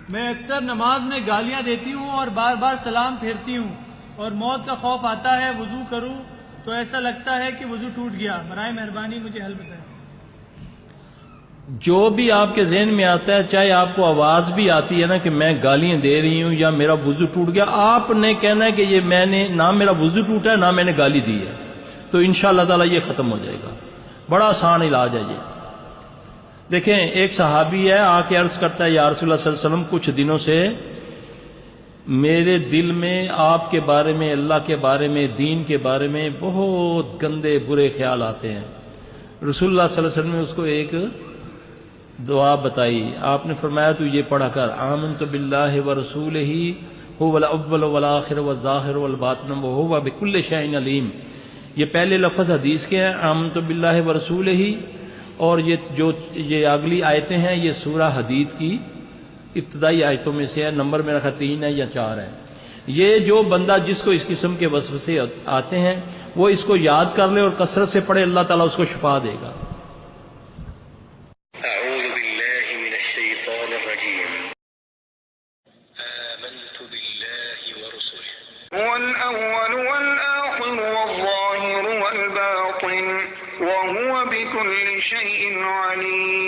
میں اکثر نماز میں گالیاں دیتی ہوں اور بار بار سلام پھیرتی ہوں، اور موت کا خوف آتا ہے، وضو کروں تو ایسا لگتا ہے کہ وضو ٹوٹ گیا، برائے مہربانی مجھے حل بتائیں۔ جو بھی آپ کے ذہن میں آتا ہے، چاہے آپ کو آواز بھی آتی ہے نا کہ میں گالیاں دے رہی ہوں یا میرا وضو ٹوٹ گیا، آپ نے کہنا ہے کہ یہ میں نے نہ میرا وضو ٹوٹا ہے نہ میں نے گالی دی ہے، تو انشاءاللہ تعالی یہ ختم ہو جائے گا۔ بڑا آسان علاج ہے یہ۔ دیکھیں، ایک صحابی ہے، آ کے عرض کرتا ہے یا رسول اللہ صلی اللہ علیہ وسلم، کچھ دنوں سے میرے دل میں آپ کے بارے میں، اللہ کے بارے میں، دین کے بارے میں بہت گندے برے خیال آتے ہیں۔ رسول اللہ صلی اللہ علیہ وسلم نے اس کو ایک دعا بتائی، آپ نے فرمایا تو یہ پڑھا کر، آمنت باللہ ورسولہ هو الاول والآخر والظاہر والباطن وهو بكل شیء علیم۔ یہ پہلے لفظ حدیث کے ہیں، آمنت باللہ ورسولہ، اور یہ اگلی آیتیں ہیں، یہ سورہ حدید کی ابتدائی آیتوں میں سے ہے، نمبر میرا خیال 3 ہے یا 4 ہے۔ یہ جو بندہ جس کو اس قسم کے وسوسے آتے ہیں وہ اس کو یاد کر لے اور کثرت سے پڑھے، اللہ تعالیٰ اس کو شفا دے گا۔ اعوذ باللہ من الشیطان الرجیم۔ آمنت باللہ ورسلہ هو الاول والآخر والظاہر والباطن وهو بكل شيء عليم۔